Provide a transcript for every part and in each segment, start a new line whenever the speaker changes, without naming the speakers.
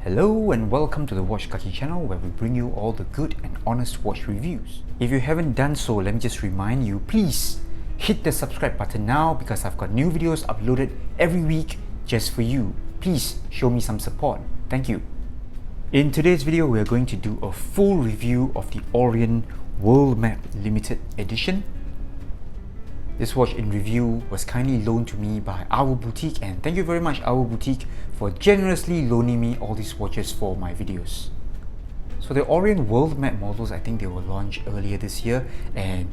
Hello and welcome to the Watch Kaki channel, where we bring you all the good and honest watch reviews. If you haven't done so, let me just remind you, please hit the subscribe button now because I've got new videos uploaded every week just for you. Please show me some support. Thank you. In today's video, we are going to do a full review of the Orient World Map Limited Edition. This watch in review was kindly loaned to me by Our Boutique, and thank you very much Our Boutique for generously loaning me all these watches for my videos. So the Orient World Map models, I think they were launched earlier this year, and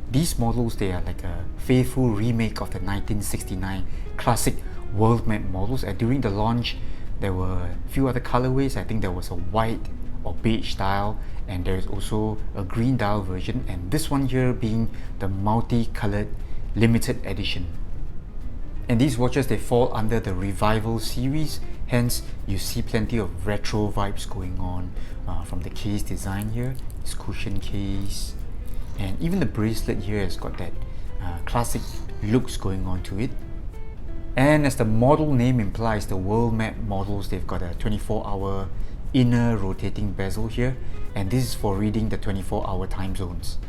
these models, they are like a faithful remake of the 1969 classic World Map models. And during the launch, there were a few other colorways. I think there was a white or beige style, and there is also a green dial version, and this one here being the multi-colored limited edition. And these watches, they fall under the Revival series, hence you see plenty of retro vibes going on from the case design here, this cushion case, and even the bracelet here has got that classic looks going on to it. And as the model name implies, the World Map models, they've got a 24-hour inner rotating bezel here, and this is for reading the 24-hour time zones.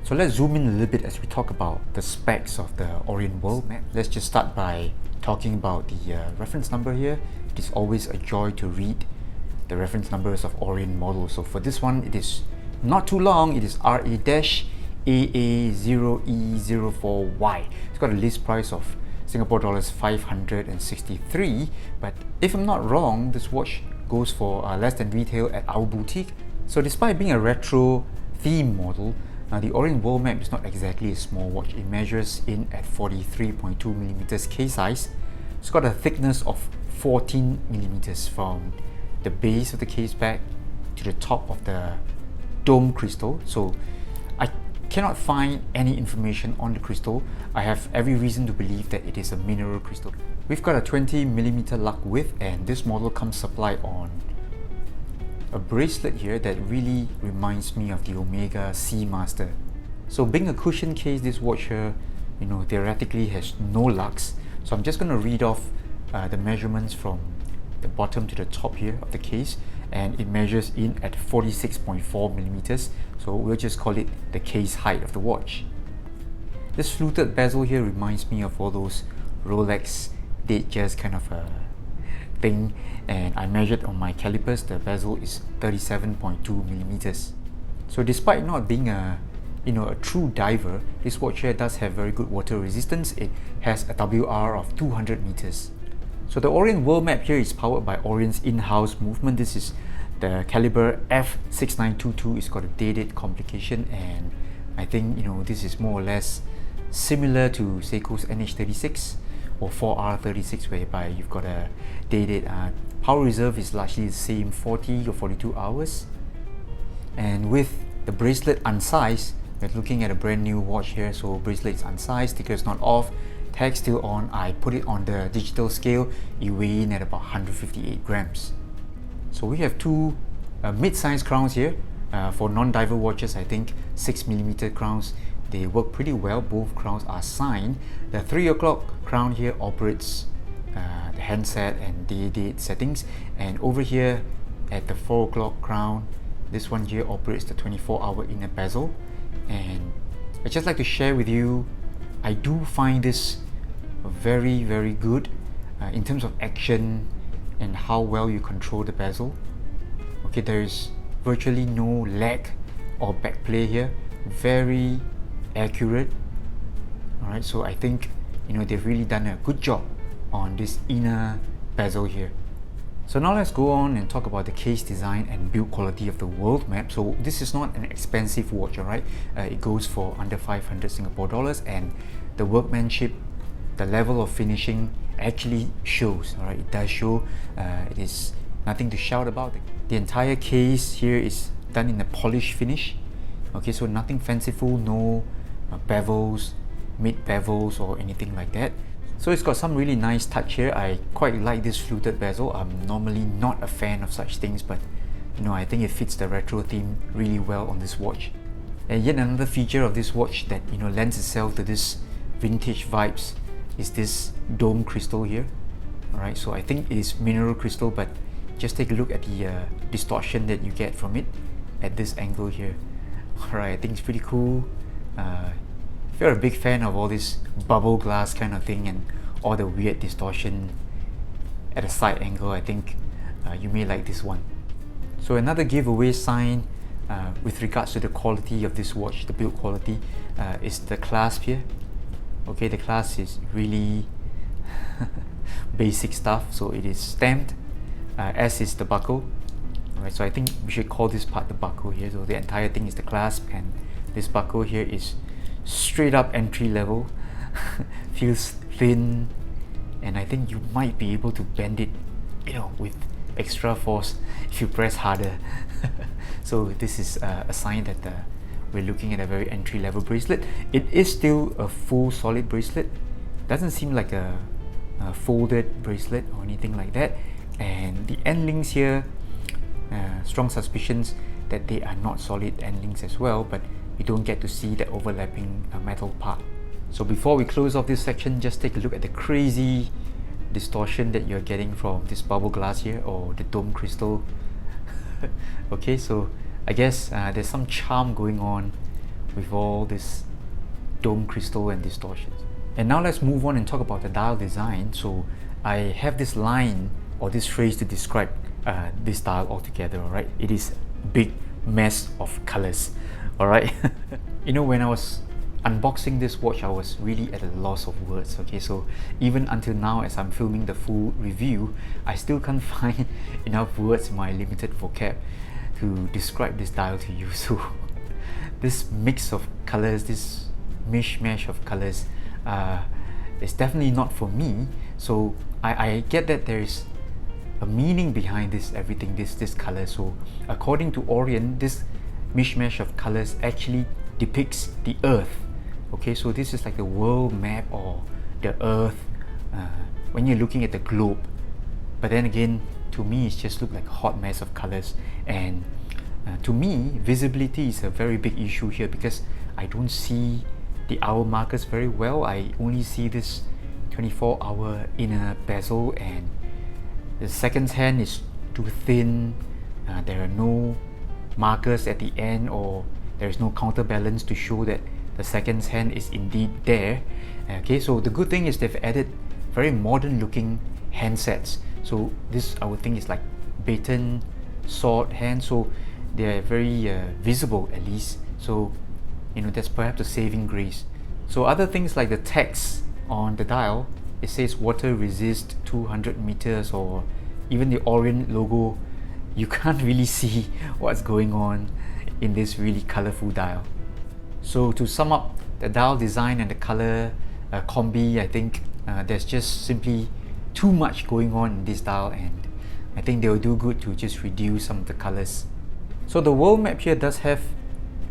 So let's zoom in a little bit as we talk about the specs of the Orient World Map. Let's just start by talking about the reference number here. It is always a joy to read the reference numbers of Orient models. So for this one, it is not too long. It is RA-AA0E04Y. It's got a list price of Singapore dollars 563, but if I'm not wrong, this watch goes for less than retail at Our Boutique. So despite being a retro theme model, the Orient World Map is not exactly a small watch. It measures in at 43.2mm case size. It's got a thickness of 14mm from the base of the case back to the top of the dome crystal. So I cannot find any information on the crystal. I have every reason to believe that it is a mineral crystal. We've got a 20mm lug width, and this model comes supplied on a bracelet here that really reminds me of the Omega Seamaster. So being a cushion case, this watch here, theoretically has no lugs. So I'm just going to read off the measurements from the bottom to the top here of the case, and it measures in at 46.4mm. So we'll just call it the case height of the watch. This fluted bezel here reminds me of all those Rolex Datejust kind of thing, and I measured on my calipers. The bezel is 37.2mm. So despite not being a true diver, this watch here does have very good water resistance. It has a WR of 200 meters. So the Orient World Map here is powered by Orient's in-house movement. This is the caliber F6922. It's got a day-date complication, and I think this is more or less similar to Seiko's NH36 or 4R36, whereby you've got a day-date power reserve is largely the same, 40 or 42 hours. And with the bracelet unsized, we're looking at a brand new watch here. So bracelet is unsized, sticker is not off, tag still on. I put it on the digital scale. You weigh in at about 158 grams. So we have two mid-sized crowns here. For non-diver watches, I think 6mm crowns, they work pretty well. Both crowns are signed. The 3 o'clock crown here operates the handset and day-date settings, and over here at the 4 o'clock crown, this one here operates the 24-hour inner bezel. And I'd just like to share with you, I do find this very, very good in terms of action and how well you control the bezel. Okay, there is virtually no lag or backplay here. Very accurate. Alright, so I think they've really done a good job on this inner bezel here. So now let's go on and talk about the case design and build quality of the World Map. So this is not an expensive watch, alright? It goes for under 500 Singapore dollars, and the workmanship, the level of finishing actually shows, alright? It does show. It is nothing to shout about. The entire case here is done in a polished finish. Okay, so nothing fanciful, no bevels, mid bevels or anything like that. So it's got some really nice touch here. I quite like this fluted bezel. I'm normally not a fan of such things, but I think it fits the retro theme really well on this watch. And yet another feature of this watch that lends itself to this vintage vibes is this dome crystal here. Alright, so I think it is mineral crystal, but just take a look at the distortion that you get from it at this angle here. Alright, I think it's pretty cool. If you're a big fan of all this bubble glass kind of thing and all the weird distortion at a side angle, I think you may like this one. So another giveaway sign with regards to the quality of this watch, the build quality, is the clasp here. Okay, the clasp is really basic stuff, so it is stamped, as is the buckle. Alright, so I think we should call this part the buckle here. So the entire thing is the clasp, and this buckle here is straight up entry level. Feels thin, and I think you might be able to bend it, you know, with extra force if you press harder. So this is a sign that we're looking at a very entry level bracelet. It is still a full solid bracelet. Doesn't seem like a folded bracelet or anything like that. And the end links here, strong suspicions that they are not solid end links as well, but you don't get to see that overlapping metal part. So before we close off this section, just take a look at the crazy distortion that you're getting from this bubble glass here, or the dome crystal. Okay, so I guess there's some charm going on with all this dome crystal and distortions. And now let's move on and talk about the dial design. So I have this line or this phrase to describe this dial altogether. Alright, it is a big mess of colors. Alright, you know, when I was unboxing this watch, I was really at a loss of words. Okay, so even until now, as I'm filming the full review, I still can't find enough words in my limited vocab to describe this dial to you. So this mix of colors, this mishmash of colors, is definitely not for me. So I get that there is a meaning behind this everything, this color. So according to Orient, this mishmash of colors actually depicts the earth. Okay, so this is like the world map or the earth when you're looking at the globe. But then again, to me, it's just look like a hot mess of colors. And to me, visibility is a very big issue here, because I don't see the hour markers very well. I only see this 24-hour inner bezel, and the seconds hand is too thin. There are no markers at the end, or there is no counterbalance to show that the seconds hand is indeed there. Okay, so the good thing is they've added very modern looking handsets. So this, I would think, is like baton sword hand, so they're very visible at least. So, you know, that's perhaps a saving grace. So other things like the text on the dial, it says water resist 200 meters, or even the Orient logo, you can't really see what's going on in this really colorful dial. So to sum up the dial design and the color combi, I think there's just simply too much going on in this dial, and I think they'll do good to just reduce some of the colors. So the world map here does have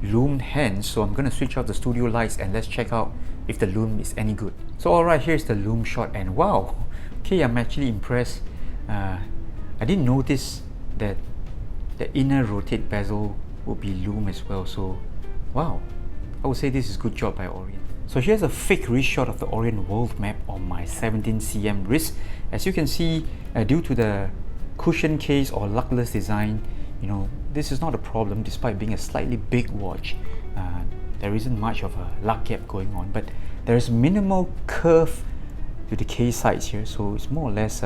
lume hands, so I'm going to switch off the studio lights and let's check out if the lume is any good. So alright, here's the lume shot, and wow, okay, I'm actually impressed. I didn't notice that the inner rotate bezel would be lume as well, so wow, I would say this is good job by Orient. So here's a fake wrist shot of the Orient world map on my 17cm wrist. As you can see, due to the cushion case or luckless design, you know, this is not a problem despite being a slightly big watch. There isn't much of a luck gap going on, but there is minimal curve to the case sides here, so it's more or less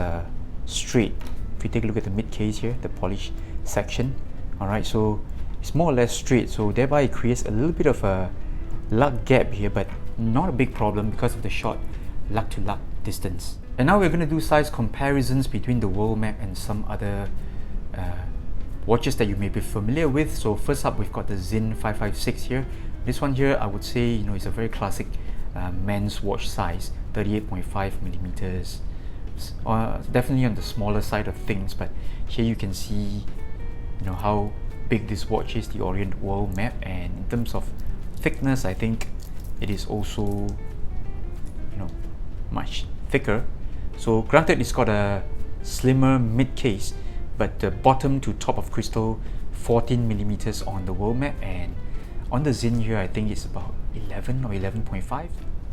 straight. If you take a look at the mid case here, the polished section, alright, so it's more or less straight, so thereby it creates a little bit of a luck gap here, but not a big problem because of the short luck to luck distance. And now we're going to do size comparisons between the world map and some other watches that you may be familiar with. So first up, we've got the Zin 556 here. This one here, I would say, you know, it's a very classic men's watch size, 38.5 millimeters. Definitely on the smaller side of things, but here you can see, you know, how big this watch is, the Orient world map, and in terms of thickness, I think it is also, you know, much thicker. So granted, it's got a slimmer mid case, but the bottom to top of crystal 14 millimeters on the world map, and on the Zin here I think it's about 11 or 11.5.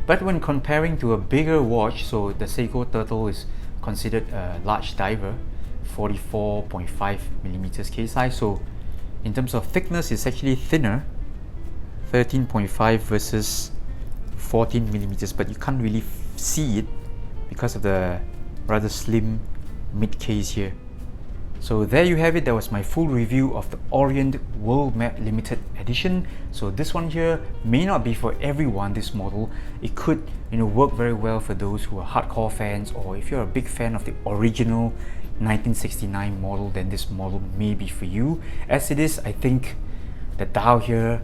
But when comparing to a bigger watch, so the Seiko Turtle is considered a large diver, 44.5 millimeters case size. So in terms of thickness, it's actually thinner, 13.5 versus 14 millimeters, but you can't really see it because of the rather slim mid case here. So there you have it. That was my full review of the Orient World Map Limited Edition. So this one here may not be for everyone, this model. It could, work very well for those who are hardcore fans, or if you're a big fan of the original 1969 model, then this model may be for you. As it is, I think the dial here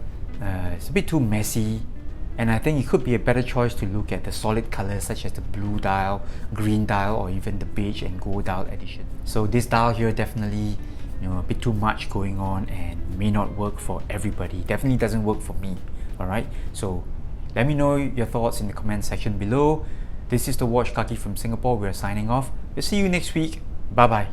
is a bit too messy, and I think it could be a better choice to look at the solid colors such as the blue dial, green dial, or even the beige and gold dial edition. So this dial here definitely, a bit too much going on and may not work for everybody. Definitely doesn't work for me. Alright, so let me know your thoughts in the comment section below. This is the Watch Kaki from Singapore. We're signing off. We'll see you next week. Bye bye.